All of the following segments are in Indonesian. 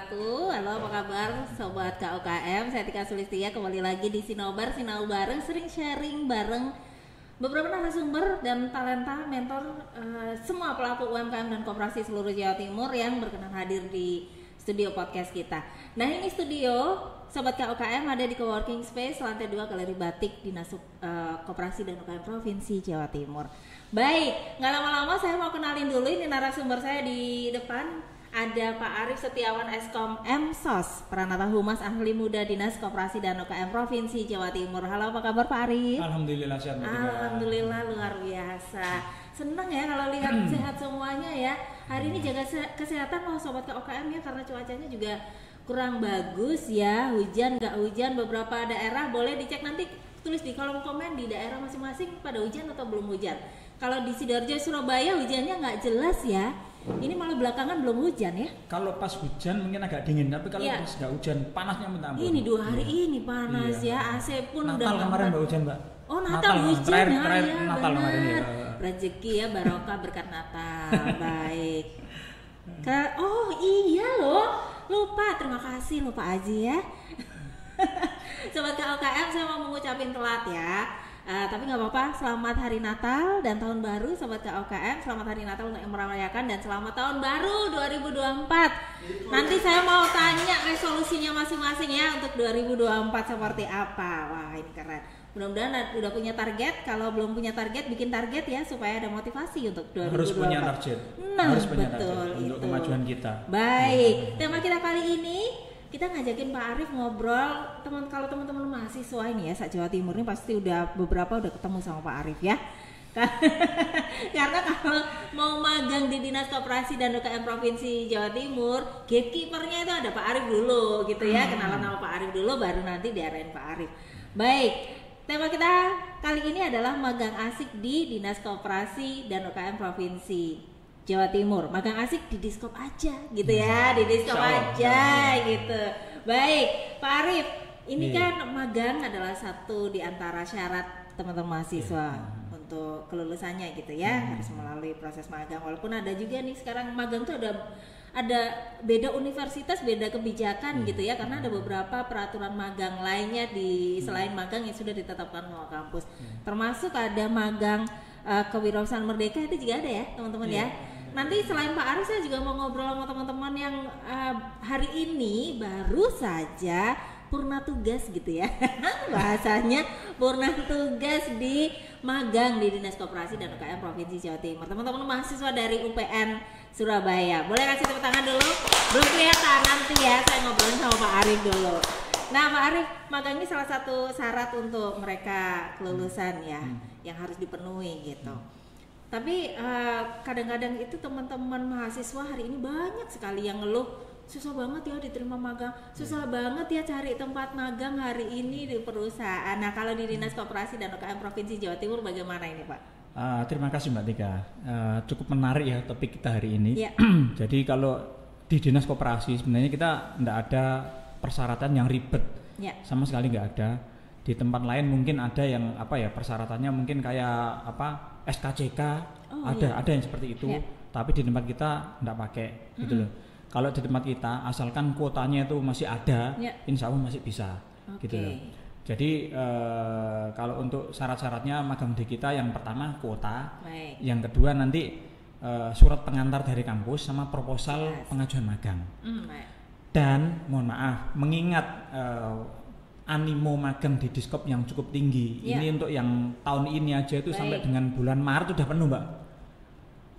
wabarakatuh. Halo, apa kabar Sobat KUKM? Saya Tika Sulistia, kembali lagi di Sinobar, Sinau bareng, sering sharing bareng beberapa narasumber dan talenta, mentor, semua pelaku UMKM dan koperasi seluruh Jawa Timur yang berkenan hadir di studio podcast kita. Nah, ini studio Sobat KUKM ada di Coworking Space lantai 2 Galeri Batik Dinas Koperasi dan UKM Provinsi Jawa Timur. Baik, nggak lama-lama saya mau kenalin dulu ini narasumber saya di depan. Ada Pak Arief Setiawan Eskom MSOS, Pranata Humas Ahli Muda Dinas Koperasi dan UKM Provinsi Jawa Timur. Halo, apa kabar Pak Arief? Alhamdulillah sehat. Alhamdulillah, luar biasa. Senang ya kalau lihat sehat semuanya ya. Hari ini jaga kesehatan loh Sobat KUKM ya, karena cuacanya juga kurang bagus ya. Hujan nggak hujan, beberapa daerah boleh dicek nanti, tulis di kolom komen di daerah masing-masing pada hujan atau belum hujan. Kalau di Sidoarjo, Surabaya hujannya nggak jelas ya. Ini malah belakangan belum hujan ya. Kalau pas hujan mungkin agak dingin, tapi kalau pas nggak hujan panasnya minta ampun. Ini 2 hari ini panas ya. AC pun Natal udah kemarin nggak hujan, Mbak. Oh, Natal hujan terakhir ya. Natal kemarin ya. Rezeki ya, barokah berkat Natal. Baik. Oh iya loh, lupa, terima kasih lupa Aji ya. Sobat KUKM, saya mau mengucapin telat ya. Tapi nggak apa-apa, selamat hari Natal dan tahun baru Sobat KUKM. Selamat hari Natal untuk yang merayakan dan selamat tahun baru 2024. Nanti saya mau tanya resolusinya masing-masing ya untuk 2024 seperti apa. Wah, ini keren. Mudah-mudahan udah punya target. Kalau belum punya target, bikin target ya supaya ada motivasi untuk 2024. Harus punya target. Nah, harus punya betul target untuk itu. kemajuan kita. Baik, tema kita kali ini kita ngajakin Pak Arief ngobrol. Kalau teman-teman mahasiswa ini ya, Jawa Timur ini pasti beberapa udah ketemu sama Pak Arief ya. Karena kalau mau magang di Dinas Koperasi dan UKM Provinsi Jawa Timur, gatekeepernya itu ada Pak Arief dulu gitu ya. Kenalan sama Pak Arief dulu, baru nanti diarahin Pak Arief. Baik, tema kita kali ini adalah magang asik di Dinas Koperasi dan UKM Provinsi Jawa Timur. Magang asik di Diskop aja gitu ya, di Diskop aja gitu. Baik, Pak Arief, ini kan magang adalah satu di antara syarat teman-teman mahasiswa untuk kelulusannya gitu ya, harus melalui proses magang. Walaupun ada juga nih sekarang magang tuh ada beda universitas, beda kebijakan gitu ya, karena ada beberapa peraturan magang lainnya di selain magang yang sudah ditetapkan oleh kampus. Termasuk ada magang kewirausahaan merdeka, itu juga ada ya teman-teman ya. Nanti selain Pak Arief, saya juga mau ngobrol sama teman-teman yang hari ini baru saja purna tugas gitu ya. Bahasanya purna tugas di magang di Dinas Koperasi dan UKM Provinsi Jawa Timur. Teman-teman mahasiswa dari UPN Surabaya, boleh kasih tepuk tangan dulu? Belum kelihatan, nanti ya saya ngobrolin sama Pak Arief dulu. Nah, Pak Arief, magang ini salah satu syarat untuk mereka kelulusan ya, yang harus dipenuhi gitu. Tapi kadang-kadang itu teman-teman mahasiswa hari ini banyak sekali yang ngeluh, susah banget ya diterima magang, susah banget ya cari tempat magang hari ini di perusahaan. Nah, kalau di Dinas Koperasi dan UKM Provinsi Jawa Timur bagaimana ini Pak? Terima kasih Mbak Tika, cukup menarik ya topik kita hari ini. Ya. Jadi kalau di Dinas Koperasi sebenarnya kita tidak ada persyaratan yang ribet, sama sekali nggak ada. Di tempat lain mungkin ada yang persyaratannya mungkin kayak SKCK, ada yang seperti itu, tapi di tempat kita enggak pakai gitu loh. Kalau di tempat kita asalkan kuotanya itu masih ada, insya Allah masih bisa gitu loh. Jadi kalau untuk syarat-syaratnya magang di kita, yang pertama kuota, yang kedua nanti surat pengantar dari kampus sama proposal pengajuan magang. Dan mohon maaf, mengingat animo magang di Diskop yang cukup tinggi. Ini untuk yang tahun ini aja itu sampai dengan bulan Maret udah penuh, Mbak.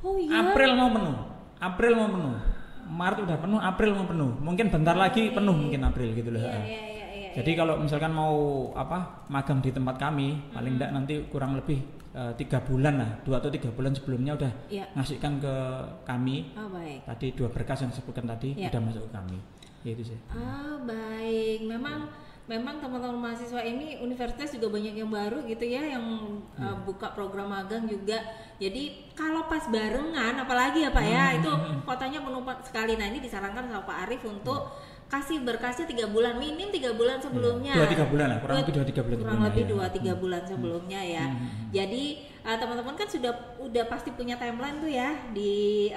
Oh iya. April mau penuh. Maret udah penuh, April mau penuh. Mungkin bentar lagi penuh, mungkin April gitu loh. Jadi kalau misalkan mau magang di tempat kami, paling enggak nanti kurang lebih 3 bulan lah, 2 atau 3 bulan sebelumnya udah ngasihkan ke kami. Tadi 2 berkas yang disebutkan tadi udah masuk ke kami. Ya itu sih. Baik. Memang teman-teman mahasiswa ini universitas juga banyak yang baru gitu ya, yang buka program magang juga. Jadi kalau pas barengan, apalagi ya Pak ya, itu kotanya penuh sekali. Nah, ini disarankan sama Pak Arief untuk kasih berkasnya 3 bulan, minim 3 bulan sebelumnya. 2-3 bulan lah, kurang lebih 2-3 bulan. Kurang lebih 2-3 bulan sebelumnya ya. Jadi teman-teman kan udah pasti punya timeline tuh ya di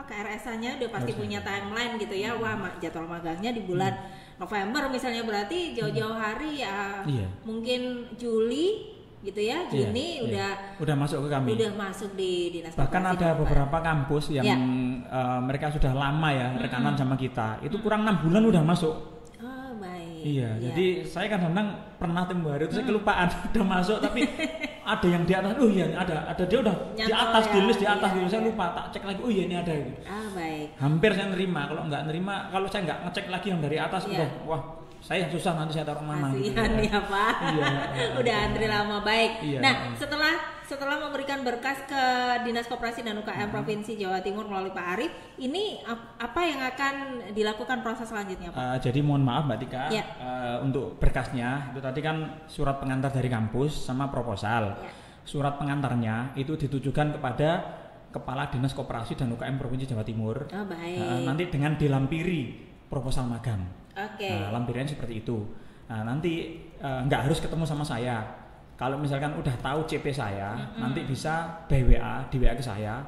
KRS-nya udah pasti punya timeline gitu ya. Wah, jadwal magangnya di bulan November misalnya, berarti jauh-jauh hari ya. Mungkin Juli gitu ya, Juni udah masuk ke kami. Udah masuk di Dinas Koperasi. Bahkan ada beberapa kampus yang mereka sudah lama ya rekanan sama kita. Itu kurang 6 bulan udah masuk. Oh, baik. Iya, jadi saya kadang-kadang pernah tempo hari itu saya kelupaan udah masuk, tapi ada yang di atas. Oh iya, ada dia udah nyantol di atas ya, di list di atas gitu. Saya lupa, tak cek lagi. Oh iya, ini ada gitu. Baik. Hampir saya nerima. Kalau nggak nerima, kalau saya nggak ngecek lagi yang dari atas udah wah, saya susah nanti saya taruh mana gitu ya Pak. Udah antri lama. Baik. Nah, setelah memberikan berkas ke Dinas Koperasi dan UKM Provinsi Jawa Timur melalui Pak Arief, ini apa yang akan dilakukan proses selanjutnya Pak? Jadi mohon maaf Mbak Tika, untuk berkasnya itu tadi kan surat pengantar dari kampus sama proposal. Surat pengantarnya itu ditujukan kepada Kepala Dinas Koperasi dan UKM Provinsi Jawa Timur. Oh, baik. Nanti dengan dilampiri proposal magang. Lampirannya seperti itu. Nah, nanti nggak harus ketemu sama saya. Kalau misalkan udah tahu CP saya, nanti bisa by WA, di WA ke saya.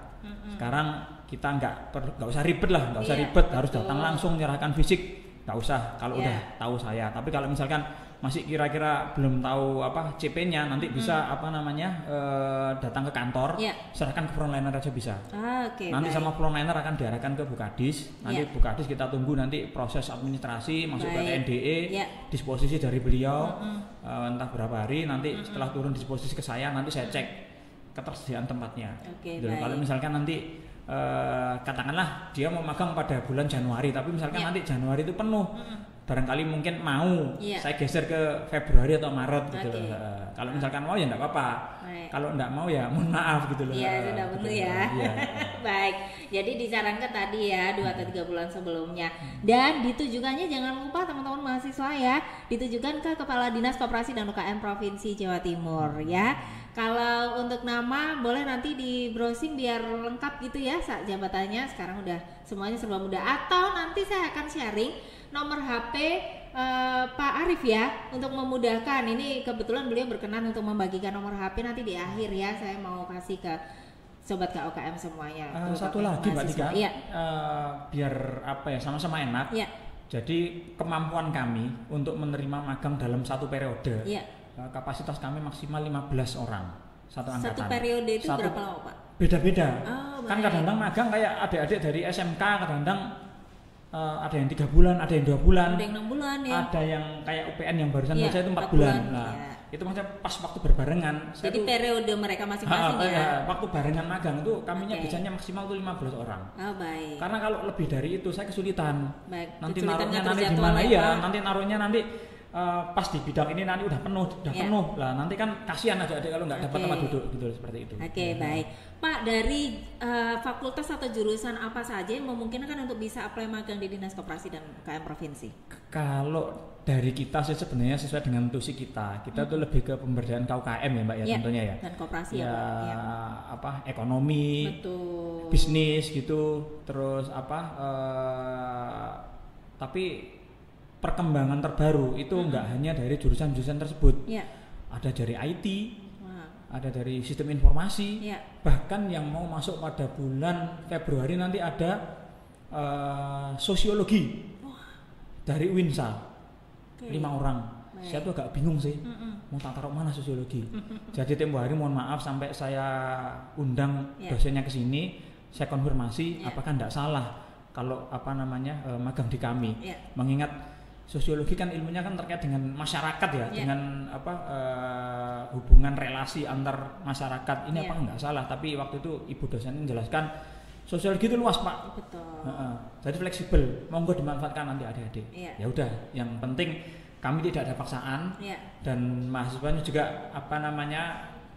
Sekarang kita nggak usah ribet lah, nggak usah ribet, harus datang langsung menyerahkan fisik, nggak usah. Kalau udah tahu saya, tapi kalau misalkan masih kira-kira belum tahu apa CP-nya, nanti bisa datang ke kantor, serahkan ke frontliner aja bisa. Nanti sama frontliner akan diarahkan ke Bukadis. Nanti Bukadis kita tunggu nanti proses administrasi masuk ke TNDE, disposisi dari beliau entah berapa hari. Nanti setelah turun disposisi ke saya, nanti saya cek ketersediaan tempatnya. Kalau misalkan nanti katakanlah dia mau magang pada bulan Januari, tapi misalkan nanti Januari itu penuh, barangkali mungkin mau saya geser ke Februari atau Maret gitu loh. Kalau misalkan mau ya enggak apa-apa. Kalau enggak mau ya mohon maaf gitu loh. Iya, sudah betul ya. Baik. Jadi disarankan tadi ya 2 atau 3 bulan sebelumnya. Dan ditujukannya jangan lupa teman-teman mahasiswa ya, ditujukan ke Kepala Dinas Koperasi dan UKM Provinsi Jawa Timur ya. Kalau untuk nama boleh nanti di browsing biar lengkap gitu ya jabatannya. Sekarang udah semuanya serba mudah. Atau nanti saya akan sharing nomor HP Pak Arief ya untuk memudahkan. Ini kebetulan beliau berkenan untuk membagikan nomor HP nanti di akhir ya. Saya mau kasih ke sobat KUKM semuanya. Satu lagi Mbak Tika, biar sama-sama enak. Jadi kemampuan kami untuk menerima magang dalam satu periode, kapasitas kami maksimal 15 orang satu angkatan. Satu periode itu berapa lama Pak? Beda-beda. Kan kadang-kadang magang kayak adik-adik dari SMK, kadang-kadang ada yang 3 bulan, ada yang 2 bulan, ada yang 6 bulan ya. Ada yang kayak UPN yang barusan selesai itu 4 bulan. Nah, itu maksudnya pas waktu berbarengan. Jadi periode mereka masing-masing ya. Waktu barengan magang itu kaminya biasanya maksimal tuh 15 orang. Baik. Karena kalau lebih dari itu saya kesulitan. Baik. Nanti naruhnya nanti di mana ya? Nanti naruhnya nanti pas di bidang ini nanti udah penuh lah, nanti kan kasihan adik-adik kalau nggak dapat tempat duduk gitu seperti itu. Baik Pak, dari fakultas atau jurusan apa saja yang memungkinkan untuk bisa apply magang di Dinas Koperasi dan UKM Provinsi? Kalau dari kita sih sebenarnya sesuai dengan tusi kita tuh lebih ke pemberdayaan KUKM ya Mbak ya, tentunya ya. Dan koperasi ekonomi, bisnis gitu, terus tapi perkembangan terbaru itu enggak hanya dari jurusan-jurusan tersebut. Ada dari IT, ada dari sistem informasi, bahkan yang mau masuk pada bulan Februari nanti ada sosiologi dari Winsa, 5 orang. Saya tuh agak bingung sih, mau tak taruh mana sosiologi. Jadi tempo hari mohon maaf sampai saya undang dosennya ke sini, saya konfirmasi apakah enggak salah kalau magang di kami, mengingat sosiologi kan ilmunya kan terkait dengan masyarakat ya, dengan hubungan relasi antar masyarakat. Ini apa enggak salah, tapi waktu itu ibu dosen menjelaskan sosiologi itu luas Pak. Betul. Jadi fleksibel, monggo dimanfaatkan nanti adik-adik. Ya udah, yang penting kami tidak ada paksaan dan mahasiswanya juga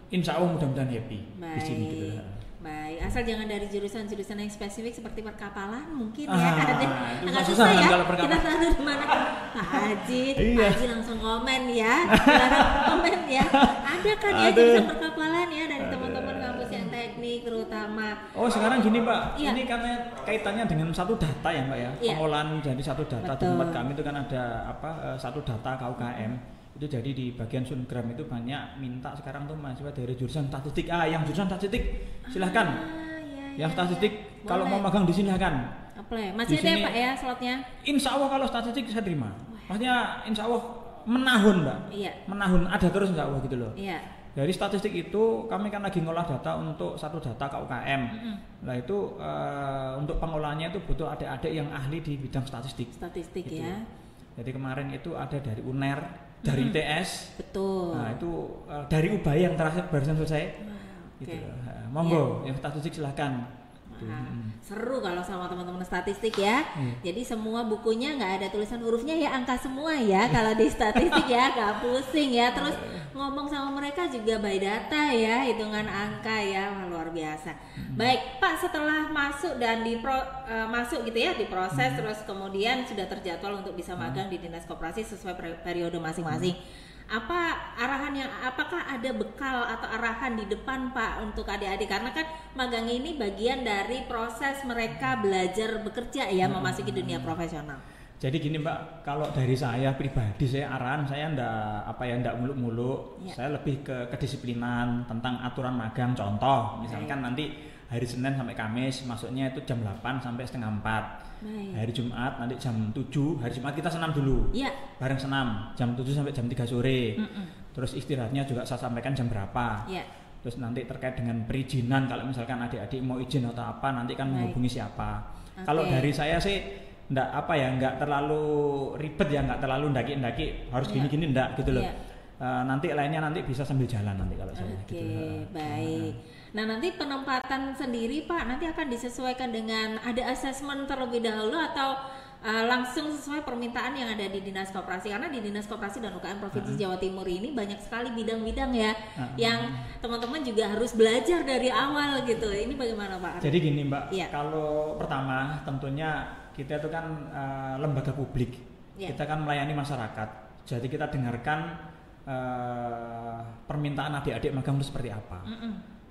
insya Allah mudah-mudahan happy di sini gitu. Baik, asal jangan dari jurusan-jurusan yang spesifik seperti perkapalan mungkin ya. Agak susah ya. Kalau kita tahu di mana. Pak Haji langsung komen ya. Komen ya. Ada kan ya jurusan perkapalan ya dari teman-teman kampus yang teknik terutama. Oh, sekarang gini Pak. Ini karena kaitannya dengan satu data ya Mbak ya. Pengolahan jadi satu data. Di tempat kami itu kan ada satu data KUKM. Itu jadi di bagian Sungram itu banyak minta sekarang tuh mahasiswa dari jurusan statistik. Yang jurusan statistik silahkan. Yang statistik Kalau mau magang di sini akan. Apply. Masih ada ya Pak ya slotnya? Insya Allah kalau statistik saya terima. Maksudnya insya Allah menahun Mbak. Iya. Menahun ada terus insya Allah gitu loh. Iya. Dari statistik itu kami kan lagi ngolah data untuk satu data KUKM. Nah itu untuk pengolahannya itu butuh adik-adik yang ahli di bidang statistik. Statistik gitu. ya. Jadi kemarin itu ada dari UNER, dari ITS. Betul. Nah itu dari UBAI yang terakhir barusan selesai. Okay. Gitu. Monggo yang statistik silahkan. Seru kalau sama teman-teman statistik ya. Jadi semua bukunya nggak ada tulisan hurufnya ya, angka semua ya. Kalau di statistik ya nggak pusing ya. Terus ngomong sama mereka juga by data ya, hitungan angka ya. Wah, luar biasa. Baik Pak, setelah masuk dan masuk gitu ya, diproses terus kemudian sudah terjadwal untuk bisa magang di Dinas Koperasi sesuai periode masing-masing. Apakah ada bekal atau arahan di depan Pak untuk adik-adik, karena kan magang ini bagian dari proses mereka belajar bekerja ya, memasuki dunia profesional. Jadi gini Mbak, kalau dari saya pribadi arahan saya ndak muluk-muluk. Ya. Saya lebih ke kedisiplinan tentang aturan magang. Contoh, misalkan nanti hari Senin sampai Kamis masuknya itu jam 8 sampai setengah 4. Hari Jumat nanti jam 7, hari Jumat kita senam dulu. Iya. Bareng senam jam 7 sampai jam 3 sore. Terus istirahatnya juga saya sampaikan jam berapa. Iya. Terus nanti terkait dengan perizinan, kalau misalkan adik-adik mau izin atau apa nanti kan menghubungi siapa. Kalau dari saya sih nggak terlalu ribet ya, nggak terlalu ndaki-ndaki harus gini-gini ndak gitu loh. Nanti lainnya nanti bisa sambil jalan nanti kalau saya gitu. Baik. Nah nanti penempatan sendiri Pak nanti akan disesuaikan dengan ada asesmen terlebih dahulu atau langsung sesuai permintaan yang ada di Dinas Koperasi, karena di Dinas Koperasi dan UKM Provinsi Jawa Timur ini banyak sekali bidang-bidang ya yang teman-teman juga harus belajar dari awal gitu. Ini bagaimana Pak? Jadi gini Mbak, kalau pertama tentunya kita itu kan lembaga publik, kita kan melayani masyarakat, jadi kita dengarkan permintaan adik-adik magang itu seperti apa.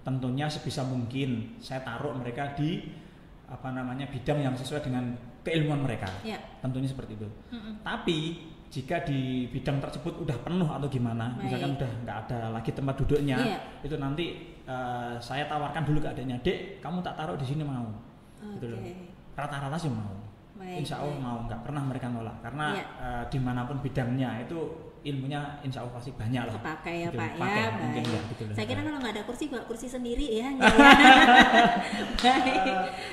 Tentunya sebisa mungkin saya taruh mereka di bidang yang sesuai dengan keilmuan mereka. Tentunya seperti itu. Tapi jika di bidang tersebut udah penuh atau gimana, misalkan udah nggak ada lagi tempat duduknya, itu nanti saya tawarkan dulu ke adiknya, Dek, kamu tak taruh di sini mau? Gitu loh. Rata-rata sih mau. Insya Allah mau, nggak pernah mereka nolak karena dimanapun bidangnya itu ilmunya insya Allah pasti banyak lah. Pakai ya gitu, Pak pakai, ya. Mungkin ya gitu loh. Saya kira kalau nggak ada kursi bawa kursi sendiri ya.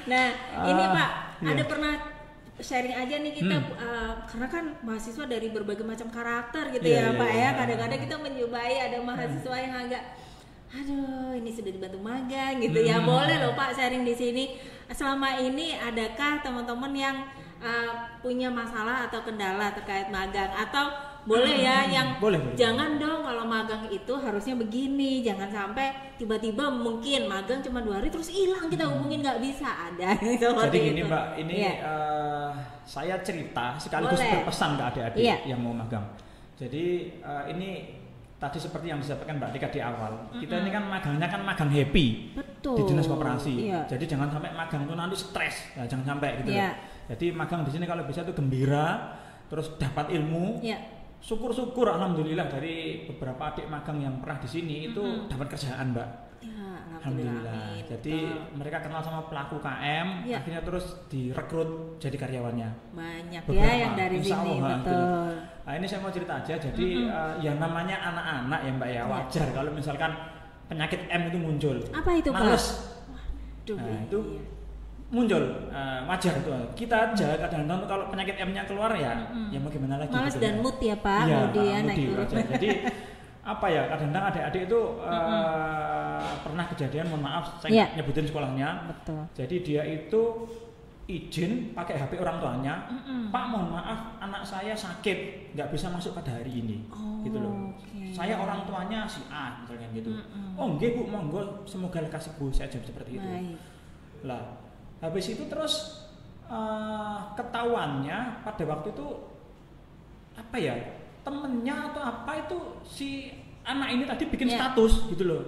Nah ini Pak ada pernah sharing aja nih kita karena kan mahasiswa dari berbagai macam karakter gitu ya Pak ya. Kadang-kadang kita menjumpai ada mahasiswa yang agak aduh ini sudah dibantu magang gitu ya. Boleh loh Pak sharing di sini. Selama ini adakah teman-teman yang punya masalah atau kendala terkait magang, atau boleh ya yang boleh. Jangan dong kalau magang itu harusnya begini, jangan sampai tiba-tiba mungkin magang cuma 2 hari terus hilang, kita hubungin nggak bisa, ada. Jadi gini Mbak, ini saya cerita sekaligus berpesan ke adik-adik yang mau magang. Jadi ini tadi seperti yang disampaikan Mbak Tika di awal, kita ini kan magangnya kan magang happy. Betul. Di Dinas Koperasi. Jadi jangan sampai magang itu nanti stres, jangan sampai gitu. Jadi magang di sini kalau bisa itu gembira, terus dapat ilmu. Syukur-syukur alhamdulillah dari beberapa adik magang yang pernah di sini itu dapat kerjaan Mbak. Alhamdulillah. Jadi mereka kenal sama pelaku KM, akhirnya terus direkrut jadi karyawannya. Banyak beberapa, yang dari sini betul. Nah ini saya mau cerita aja. Jadi yang namanya anak-anak ya Mbak ya, wajar kalau misalkan penyakit M itu muncul. Apa itu Pak? Males. Nah itu muncul, wajar itu. Kita aja kadang-kadang kalau penyakit M-nya keluar ya mau gimana lagi. Males gitu, dan mood ya Pak, kemudian naik turun. Jadi kadang-kadang adik-adik itu pernah kejadian, mohon maaf saya nggak nyebutin sekolahnya. Betul. Jadi dia itu izin pakai HP orang tuanya, Pak mohon maaf anak saya sakit nggak bisa masuk pada hari ini, gitu loh. Saya orang tuanya si A misalnya gitu. Oh nggih Bu, monggo semoga lekas sembuh, saya jawab seperti itu. Lah habis itu terus ketahuannya pada waktu itu temennya atau apa itu si anak ini tadi bikin status gitu loh.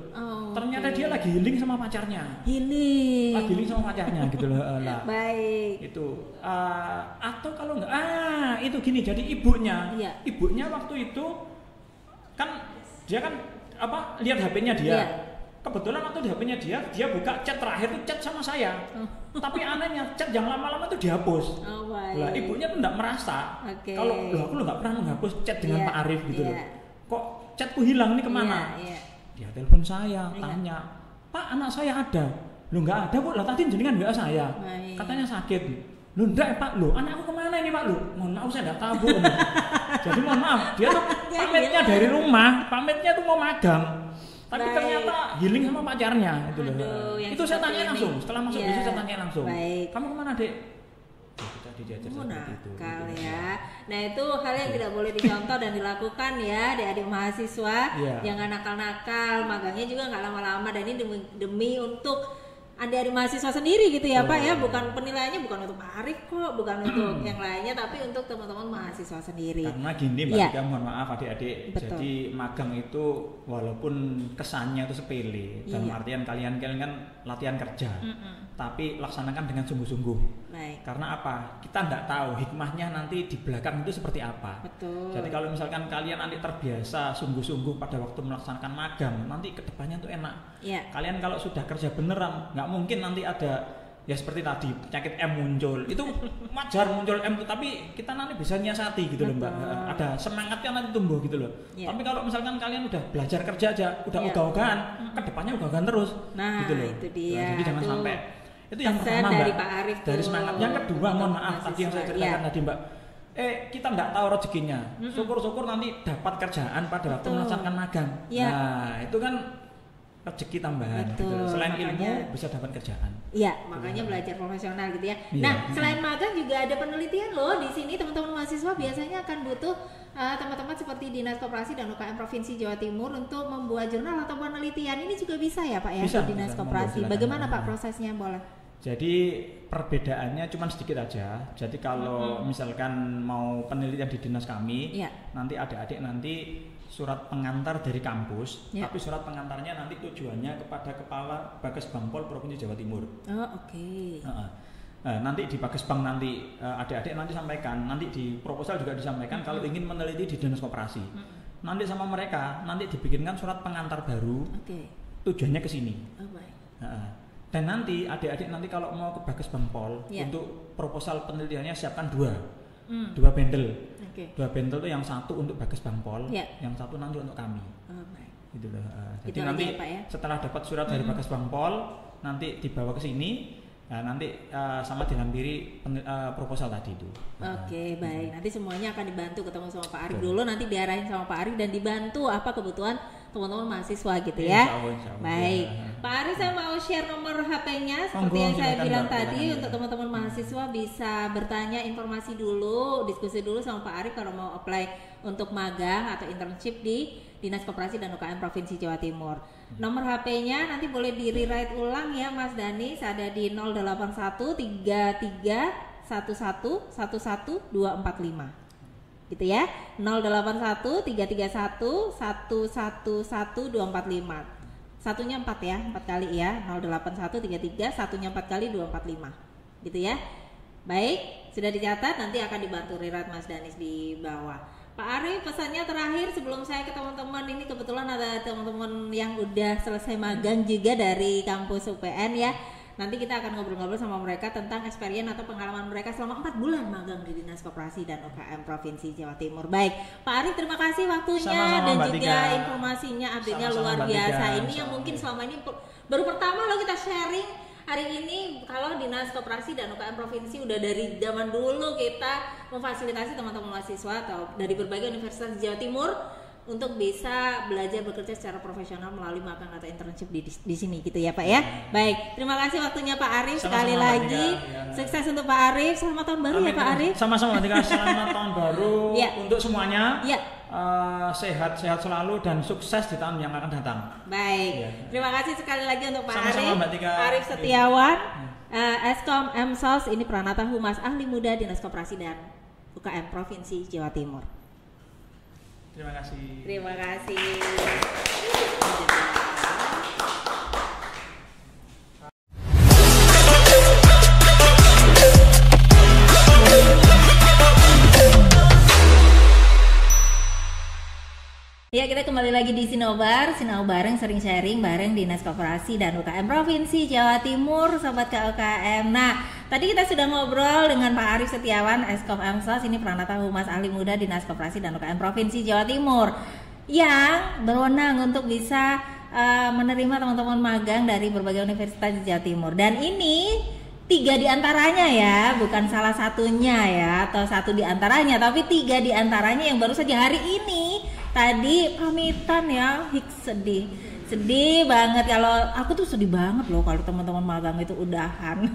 Ternyata dia lagi healing sama pacarnya. Lagi healing sama pacarnya gitu loh. Baik. Itu atau kalau enggak itu gini, jadi ibunya waktu itu kan dia kan lihat HP-nya dia. kebetulan waktu di HP-nya dia buka chat terakhir tuh chat sama saya. Tapi anehnya chat yang lama-lama tuh dihapus. Lah ibunya tuh enggak merasa. Kalau aku enggak pernah menghapus chat dengan Pak Arif gitu loh. Kok chatku hilang nih kemana? Dia telepon saya, tanya, "Pak, anak saya ada." Lu enggak ada, Bu. Lah tadi jenengan WA saya. Katanya sakit. Lu enggak, Pak. Lu anakku kemana ini, Pak? Lu mohon maaf saya enggak tahu, Bu. Jadi mohon maaf, dia tuh pamitnya dari rumah, pamitnya tuh mau magang. Tapi ternyata healing sama pacarnya itu loh. Itu saya tanya langsung, setelah masuk bisnis saya tanya langsung. Kamu kemana, Dek? Tadi diajar seperti itu. Ya. Nah, itu hal yang tidak boleh dicontoh dan dilakukan ya adik-adik mahasiswa. Jangan nakal-nakal, magangnya juga nggak lama-lama, dan ini demi untuk adik-adik mahasiswa sendiri gitu ya Pak ya, bukan penilaiannya bukan untuk Pak Arif kok, bukan untuk yang lainnya, tapi untuk teman-teman mahasiswa sendiri. Karena gini Mbak Tika, mohon maaf adik-adik, jadi magang itu walaupun kesannya itu sepele, dalam artian kalian kan latihan kerja, tapi laksanakan dengan sungguh-sungguh. Karena apa? Kita nggak tahu hikmahnya nanti di belakang itu seperti apa. Jadi kalau misalkan kalian nanti terbiasa sungguh-sungguh pada waktu melaksanakan magang, nanti kedepannya tuh enak. Kalian kalau sudah kerja beneran, nggak mungkin nanti ada ya seperti tadi penyakit M muncul. Itu wajar muncul M itu, tapi kita nanti bisa nyiasati gitu loh Mbak. Ada semangatnya nanti tumbuh gitu loh. Tapi kalau misalkan kalian udah belajar kerja aja, udah ogah-ogahan, kedepannya ogah-ogahan terus. Gitu loh. Itu dia. Jadi jangan sampai. Itu yang pertama dari Mbak, Pak Arif dari semangat. Yang kedua, mohon maaf tadi yang saya ceritakan tadi Mbak, kita nggak tahu rezekinya. Syukur-syukur nanti dapat kerjaan pada waktu melaksanakan magang. Nah itu kan rezeki tambahan. Gitu. Selain ilmu bisa dapat kerjaan. Iya, makanya belajar profesional gitu ya. Nah, selain magang juga ada penelitian loh di sini, teman-teman mahasiswa biasanya akan butuh teman-teman seperti Dinas Koperasi dan UKM Provinsi Jawa Timur untuk membuat jurnal atau penelitian. Ini juga bisa ya Pak ya, bisa, di Dinas Koperasi. Bagaimana Pak prosesnya, boleh? Jadi perbedaannya cuma sedikit aja. Jadi kalau misalkan mau penelitian di dinas kami, nanti adik-adik nanti surat pengantar dari kampus, tapi surat pengantarnya nanti tujuannya kepada Kepala Bages Bampol Provinsi Jawa Timur. Nanti di Bages Bang nanti adik-adik nanti sampaikan, nanti di proposal juga disampaikan kalau ingin meneliti di dinas koperasi. Nanti sama mereka nanti dibikinkan surat pengantar baru, tujuannya ke sini. Dan nanti adik-adik nanti kalau mau ke Bages Bampol untuk proposal penelitiannya siapkan dua bendel. Dua bendel itu yang satu untuk Bages Bampol, yang satu nanti untuk kami. Gitu loh. Jadi nanti setelah dapat surat dari Bages Bampol, nanti dibawa ke sini. Nanti sama dengan diri proposal tadi itu. Baik. Nanti semuanya akan dibantu, ketemu sama Pak Arif dulu, nanti diarahin sama Pak Arif dan dibantu apa kebutuhan teman-teman mahasiswa gitu ya. Insya Allah. Baik. Pak Arif, saya mau share nomor HP-nya seperti yang saya bilang tadi untuk teman-teman mahasiswa bisa bertanya informasi dulu, diskusi dulu sama Pak Arif kalau mau apply untuk magang atau internship di Dinas Koperasi dan UKM Provinsi Jawa Timur. Nomor HP-nya nanti boleh di-rewrite ulang ya Mas Danis, ada di 0813311111245. Gitu ya. 0813311111245. Satunya 4 ya, 4 kali ya. 08133 satunya 4 kali 245. Gitu ya. Baik, sudah dicatat, nanti akan dibantu rewrite Mas Danis di bawah. Pak Arif, pesannya terakhir sebelum saya ke teman-teman, ini kebetulan ada teman-teman yang udah selesai magang juga dari kampus UPN ya. Nanti kita akan ngobrol-ngobrol sama mereka tentang experience atau pengalaman mereka selama 4 bulan magang di Dinas Koperasi dan UKM Provinsi Jawa Timur. Baik, Pak Arif, terima kasih waktunya. Sama-sama, dan Mbak juga Tika. Informasinya, update-nya Sama-sama, luar Mbak biasa. Tika. Ini yang mungkin selama ini baru pertama loh kita sharing hari ini. Kalau Dinas Koperasi dan UKM Provinsi udah dari zaman dulu kita memfasilitasi teman-teman mahasiswa atau dari berbagai universitas di Jawa Timur untuk bisa belajar bekerja secara profesional melalui magang atau internship di sini gitu ya Pak ya. Baik, terima kasih waktunya Pak Arif. Sekali lagi sukses untuk Pak Arif. Selamat tahun baru ya Pak Arif. Sama-sama Mbak Tika, selamat tahun baru untuk semuanya. Sehat-sehat selalu dan sukses di tahun yang akan datang. Baik, terima kasih sekali lagi untuk Pak Sama-sama, Arif. Mbak Tika. Arif Setiawan, Eskom MSOS, ini Pranata Humas Ahli Muda Dinas Koperasi dan UKM Provinsi Jawa Timur. Terima kasih. Terima kasih. Ya, kita kembali lagi di Sinobar bareng sering sharing bareng Dinas Koperasi dan UKM Provinsi Jawa Timur, Sobat KUKM. Nah, tadi kita sudah ngobrol dengan Pak Arief Setiawan, Eskop Amsos, ini Pranata Humas Ahli Muda Dinas Koperasi dan UKM Provinsi Jawa Timur, yang berwenang untuk bisa menerima teman-teman magang dari berbagai universitas di Jawa Timur. Dan ini 3 diantaranya ya, bukan salah satunya ya, atau 1 diantaranya, tapi 3 diantaranya yang baru saja hari ini tadi pamitan ya. Sedih banget. Kalau aku tuh sedih banget loh kalau teman-teman magang itu udahan.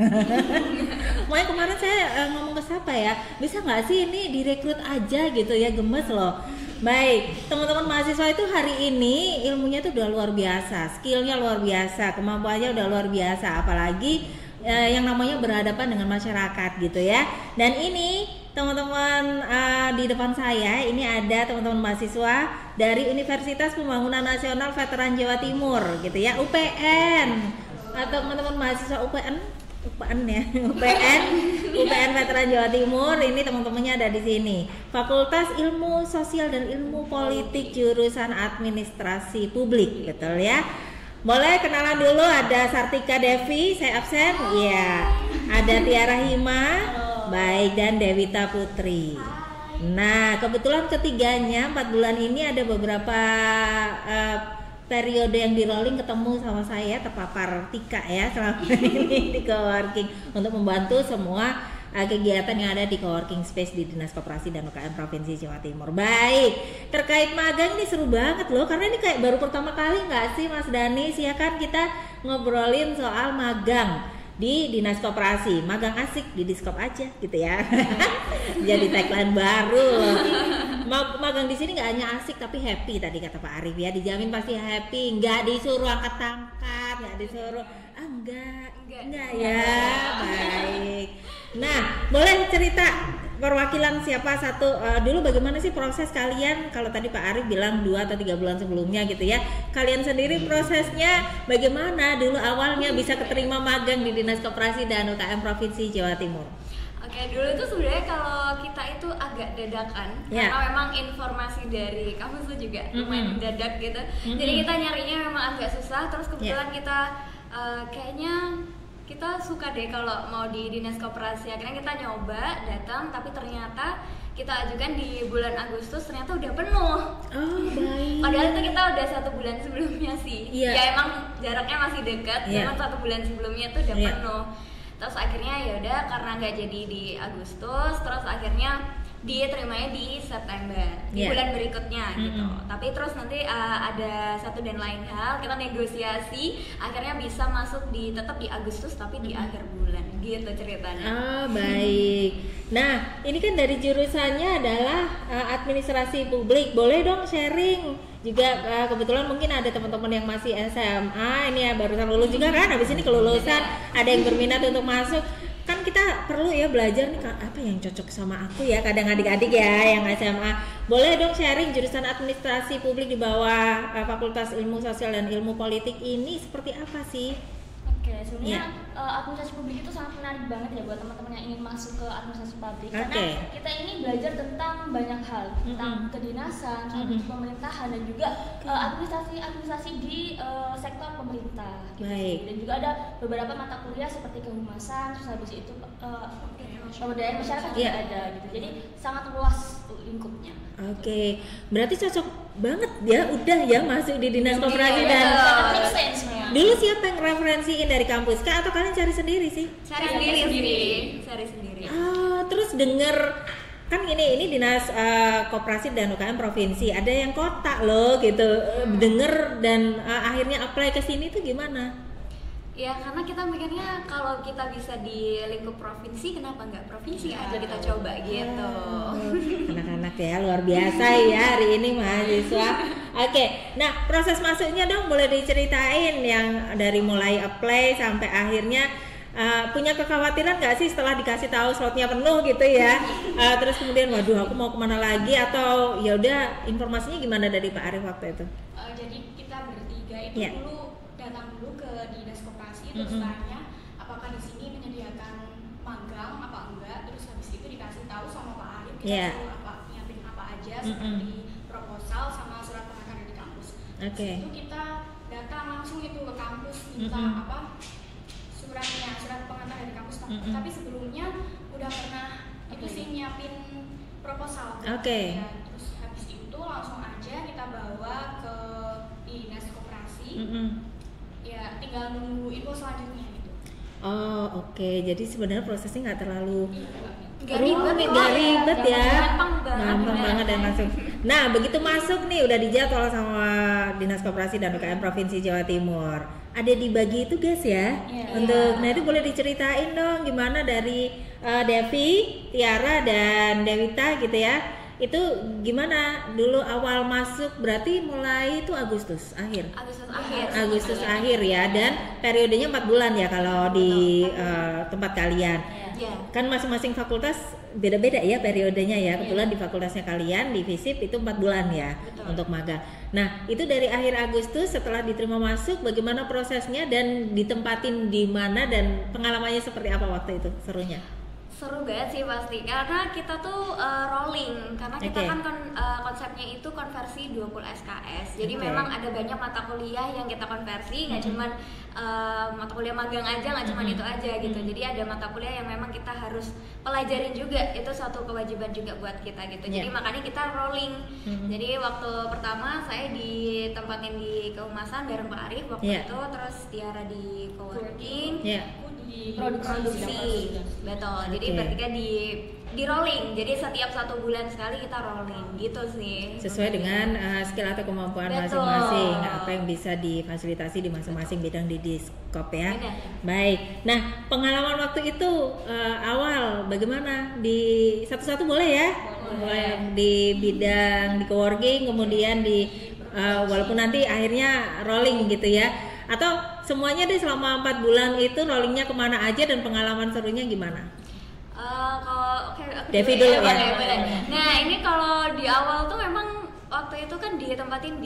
Makanya kemarin saya ngomong ke siapa ya, bisa nggak sih ini direkrut aja gitu ya, gemes loh. Baik, teman-teman mahasiswa itu hari ini ilmunya tuh udah luar biasa, skillnya luar biasa, kemampuannya udah luar biasa, apalagi yang namanya berhadapan dengan masyarakat gitu ya. Dan ini teman-teman di depan saya ini ada teman-teman mahasiswa dari Universitas Pembangunan Nasional Veteran Jawa Timur gitu ya, UPN, atau teman-teman mahasiswa UPN Veteran Jawa Timur. Ini teman-temannya ada di sini. Fakultas Ilmu Sosial dan Ilmu Politik jurusan Administrasi Publik, betul ya. Boleh kenalan dulu, ada Sartika Devi, saya absen. Iya. Ada Tiara Hima, baik, dan Dewita Putri. Nah, kebetulan ketiganya 4 bulan ini ada beberapa periode yang di rolling ketemu sama saya, terpapar Tika ya selama ini di coworking untuk membantu semua kegiatan yang ada di coworking space di Dinas Koperasi dan UKM Provinsi Jawa Timur. Baik, terkait magang ini seru banget loh, karena ini kayak baru pertama kali nggak sih Mas Danis ya kan, kita ngobrolin soal magang di Dinas Koperasi. Magang asik di Diskop aja gitu ya. Jadi tagline baru loh. Magang di sini nggak hanya asik tapi happy, tadi kata Pak Arief ya, dijamin pasti happy, nggak disuruh angkat tangkat, nggak disuruh enggak ya. Baik. Nah, boleh cerita perwakilan siapa satu dulu, bagaimana sih proses kalian? Kalau tadi Pak Arief bilang 2 atau 3 bulan sebelumnya gitu ya, kalian sendiri prosesnya bagaimana dulu awalnya bisa keterima magang di Dinas Koperasi dan UKM Provinsi Jawa Timur? Oke, dulu itu sebenarnya kalau kita itu agak dadakan, karena memang informasi dari kampus itu juga lumayan mendadak gitu. Jadi kita nyarinya memang agak susah. Terus kebetulan kita kayaknya kita suka deh kalau mau di Dinas Koperasi. Akhirnya kita nyoba datang, tapi ternyata kita ajukan di bulan Agustus, ternyata udah penuh. Oh, baik. Padahal itu kita udah 1 bulan sebelumnya sih. Ya emang jaraknya masih dekat, cuma 1 bulan sebelumnya tuh udah penuh. Terus akhirnya ya udah, karena nggak jadi di Agustus, terus akhirnya diterimanya di September, di bulan berikutnya gitu. Tapi terus nanti ada satu dan lain hal, kita negosiasi, akhirnya bisa masuk tetap di Agustus tapi di akhir bulan gitu ceritanya. Baik. Nah, ini kan dari jurusannya adalah administrasi publik. Boleh dong sharing juga, kebetulan mungkin ada teman-teman yang masih SMA, ini ya barusan lulus juga kan, habis ini kelulusan, ada yang berminat untuk masuk. Kan kita perlu ya belajar nih apa yang cocok sama aku ya, kadang adik-adik ya yang SMA. Boleh dong sharing jurusan administrasi publik di bawah Fakultas Ilmu Sosial dan Ilmu Politik ini seperti apa sih? Oke, sebenarnya administrasi publik itu sangat menarik banget ya buat teman-teman yang ingin masuk ke administrasi publik. Karena kita ini belajar tentang banyak hal, tentang kedinasan, pemerintahan, dan juga administrasi di sektor pemerintah. Baik. Dan juga ada beberapa mata kuliah seperti kehumasan, terus habis itu pemberdayaan masyarakat juga ada gitu. Jadi sangat luas lingkupnya. Oke, berarti cocok banget ya, udah ya masuk di Dinas Koperasi dan dulu siapa yang referensiin dari kampus kah, atau kalian cari sendiri sih? Cari sendiri. Terus denger kan ini Dinas Koperasi dan UKM Provinsi, ada yang kota loh gitu, denger dan akhirnya apply ke sini tuh gimana? Ya karena kita mikirnya kalau kita bisa di lingkup provinsi, kenapa nggak provinsi aja kita coba gitu. Anak-anak ya luar biasa ya hari ini mahasiswa. Oke, nah proses masuknya dong boleh diceritain, yang dari mulai apply sampai akhirnya punya kekhawatiran nggak sih setelah dikasih tahu slotnya penuh gitu ya, terus kemudian waduh aku mau kemana lagi, atau ya udah informasinya gimana dari Pak Arief waktu itu? Jadi kita bertiga itu dulu datang dulu ke Dinas Koperasi, terus tanya apakah di sini menyediakan magang apa enggak, terus habis itu dikasih tahu sama Pak Arief kita suruh nyiapin apa aja seperti proposal sama surat pengajuan di kampus. Oke. Itu kita datang langsung itu ke kampus minta surat pengantar dari kampus. Tapi sebelumnya udah pernah itu sih nyiapin proposal. Oke. Ya, terus habis itu langsung aja kita bawa ke dinas koperasi. Ya tinggal nunggu info selanjutnya gitu. Oh oke. Jadi sebenarnya prosesnya nggak terlalu Gak ribet ya, gampang banget dan langsung. Nah begitu masuk nih udah dijadwal sama Dinas Koperasi dan UKM Provinsi Jawa Timur. Ada dibagi tugas ya untuk. Nah itu boleh diceritain dong gimana dari Devi, Tiara dan Dewita gitu ya. Itu gimana dulu awal masuk, berarti mulai itu Agustus akhir ya, dan periodenya 4 bulan ya kalau di tempat kalian. Kan masing-masing fakultas beda-beda ya periodenya ya. Kebetulan di fakultasnya kalian di FISIP itu 4 bulan ya. Betul. Untuk magang. Nah itu dari akhir Agustus setelah diterima masuk, bagaimana prosesnya dan ditempatin di mana dan pengalamannya seperti apa waktu itu serunya? Seru banget sih pasti, karena kita tuh rolling, karena kita kan konsepnya itu konversi 20 SKS. Jadi memang ada banyak mata kuliah yang kita konversi, nggak cuman mata kuliah magang aja, nggak cuman itu aja gitu. Jadi ada mata kuliah yang memang kita harus pelajarin juga, itu satu kewajiban juga buat kita gitu. Jadi makanya kita rolling. Jadi waktu pertama saya ditempatin di kehumasan bareng Pak Arif waktu itu, terus Tiara di coworking, di produksi, betul. Jadi bertiga di rolling. Jadi setiap 1 bulan sekali kita rolling gitu sih. Sesuai dengan skill atau kemampuan masing-masing, apa yang bisa difasilitasi di masing-masing bidang di Diskop ya. Baik. Nah pengalaman waktu itu awal bagaimana di satu-satu boleh ya? Boleh. Di bidang di coworking, kemudian di walaupun nanti akhirnya rolling gitu ya. Atau semuanya deh selama 4 bulan itu rollingnya kemana aja dan pengalaman serunya gimana? Kalau Devi dulu ya. Nah ini kalau di awal tuh memang waktu itu kan ditempatin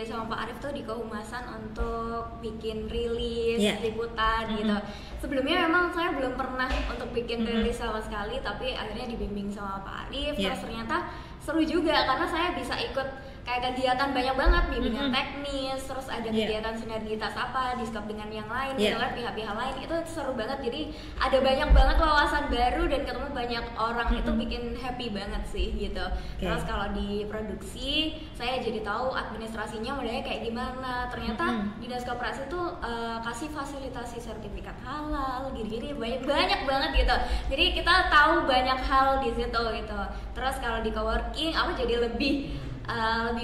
sama Pak Arif tuh di kehumasan untuk bikin rilis liputan gitu. Sebelumnya memang saya belum pernah untuk bikin rilis sama sekali, tapi akhirnya dibimbing sama Pak Arif. Terus ternyata seru juga karena saya bisa ikut kayak kegiatan banyak banget, bimbingan teknis, terus ada kegiatan sinergitas apa, diskop dengan yang lain, gitu kan, pihak-pihak lain, itu seru banget. Jadi ada banyak banget wawasan baru dan ketemu banyak orang, itu bikin happy banget sih gitu. Terus kalau di produksi, saya jadi tahu administrasinya modelnya kayak gimana. Ternyata Dinas Koperasi tuh kasih fasilitasi sertifikat halal, gini-gini, banyak banget gitu. Jadi kita tahu banyak hal di situ gitu. Terus kalau di coworking, aku jadi lebih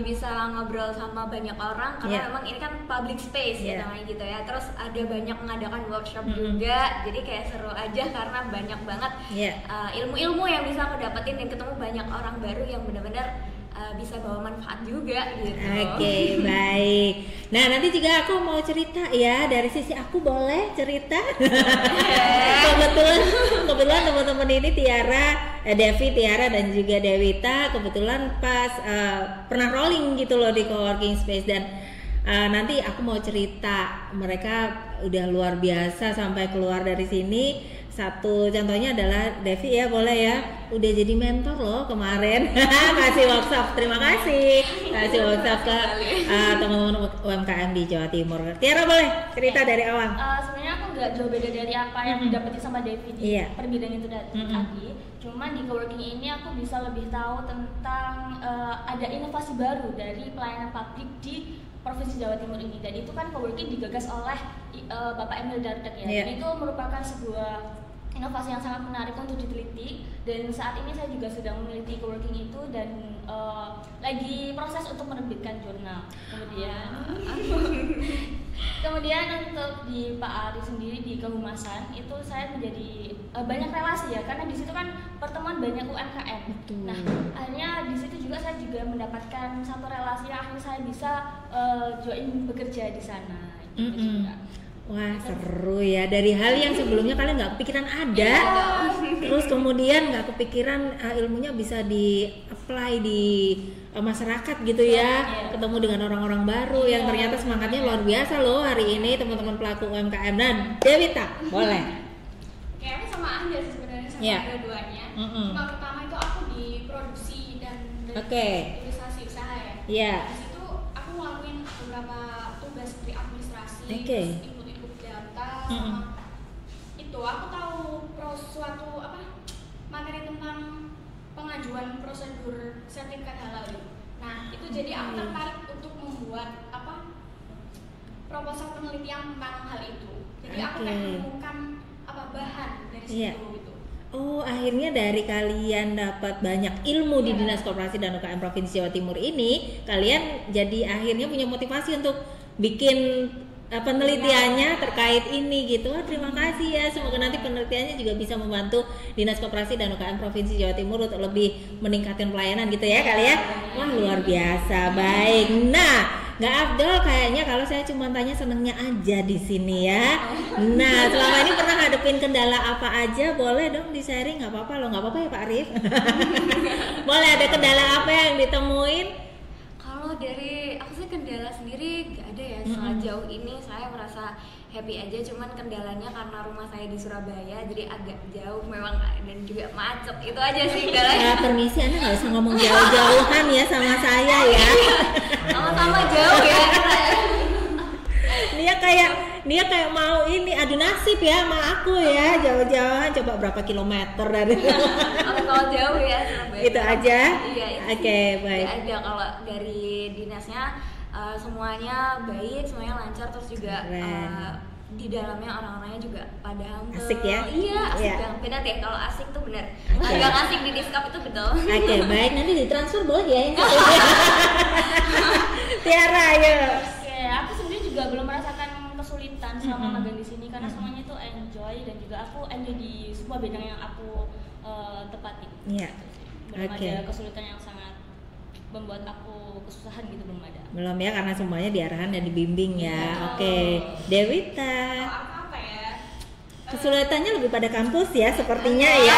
bisa ngobrol sama banyak orang karena memang ini kan public space ya namanya gitu ya. Terus ada banyak mengadakan workshop juga, jadi kayak seru aja karena banyak banget ilmu-ilmu yang bisa aku dapetin dan ketemu banyak orang baru yang benar-benar bisa bawa manfaat juga gitu. Oke, baik. Nah nanti juga aku mau cerita ya, dari sisi aku boleh cerita. kebetulan teman-teman ini Devi, Tiara dan juga Dewita kebetulan pas pernah rolling gitu loh di coworking space, dan nanti aku mau cerita mereka udah luar biasa sampai keluar dari sini. Satu contohnya adalah Devi ya, boleh ya, udah jadi mentor loh kemarin. Kasih workshop, terima kasih. Kasih workshop ke teman-teman UMKM di Jawa Timur. Tiara boleh cerita dari awal. Sebenarnya aku nggak jauh beda dari apa yang didapetin sama Devi di perbidang itu tadi. Cuman di coworking ini aku bisa lebih tahu tentang ada inovasi baru dari pelayanan publik di Provinsi Jawa Timur ini. Dan itu kan coworking digagas oleh Bapak Emil Dardak ya. Dan itu merupakan sebuah inovasi yang sangat menarik untuk diteliti, dan saat ini saya juga sedang meneliti coworking itu dan lagi proses untuk menerbitkan jurnal. Kemudian untuk di Pak Ari sendiri di kehumasan itu saya menjadi banyak relasi ya, karena di situ kan pertemuan banyak UMKM. Nah akhirnya di situ juga saya mendapatkan satu relasi yang akhirnya saya bisa join bekerja di sana. Wah seru ya, dari hal yang sebelumnya kalian nggak kepikiran ada, terus kemudian nggak kepikiran ilmunya bisa di-apply di masyarakat gitu ya, ketemu dengan orang-orang baru yang ternyata semangatnya luar biasa loh hari ini teman-teman pelaku UMKM. Dan Dewita, boleh? Kayaknya sama aja sih sebenarnya sama dua-duanya. Cuma pertama itu aku di produksi dan tulisasi usaha ya. Di situ aku ngelakuin beberapa tugas seperti administrasi, Oke. terus input data, sama itu aku tahu suatu materi tentang pengajuan prosedur sertifikat halal itu. Nah itu jadi aku tertarik untuk membuat proposal penelitian tentang hal itu. Jadi aku kayak menemukan bahan dari situ gitu. Oh, akhirnya dari kalian dapat banyak ilmu di Dinas Koperasi dan UKM Provinsi Jawa Timur ini, kalian jadi akhirnya punya motivasi untuk bikin penelitiannya terkait ini gitu. Wah, terima kasih ya. Semoga nanti penelitiannya juga bisa membantu Dinas Koperasi dan UKM Provinsi Jawa Timur untuk lebih meningkatkan pelayanan gitu ya kalian. Wah, luar biasa. Baik. Nah, nggak afdol kayaknya kalau saya cuma tanya senengnya aja di sini ya. Nah, selama ini pernah hadepin kendala apa aja? Boleh dong di-sharing, nggak apa-apa loh, nggak apa-apa ya Pak Arif. Boleh, ada kendala apa yang ditemuin? Kalau dari aku sih kendala sendiri nggak ada ya. Sejauh ini saya merasa happy aja, cuman kendalanya karena rumah saya di Surabaya jadi agak jauh memang dan juga macet, itu aja sih kendalanya. Permisi, Anda nggak usah ngomong jauh-jauhan ya sama saya ya. Sama-sama jauh ya. Dia kayak mau ini adu nasib ya sama aku ya, jauh-jauhan. Coba berapa kilometer dari kalau jauh ya Surabaya. Itu aja. Iya. Oke, baik. Ada kalau dari dinasnya semuanya baik, semuanya lancar, terus juga di dalamnya orang-orangnya juga pada humble. Asik ya? Iya, asik banget. Benar deh, kalau asik tuh benar. Agak asik di Diskap itu betul. Oke, baik, nanti ditransfer boleh ya yang satu. Tiara, ayo. Oke, aku sendiri juga belum merasakan kesulitan selama magang di sini karena semuanya itu enjoy dan juga aku enjoy di sebuah bidang yang aku tepati. Iya. Belum ada kesulitan yang sangat membuat aku kesusahan gitu, belum ada. Belum ya, karena semuanya diarahkan dan dibimbing ya. Oke, Dewita. Apa ya? Kesulitannya lebih pada kampus ya sepertinya ya.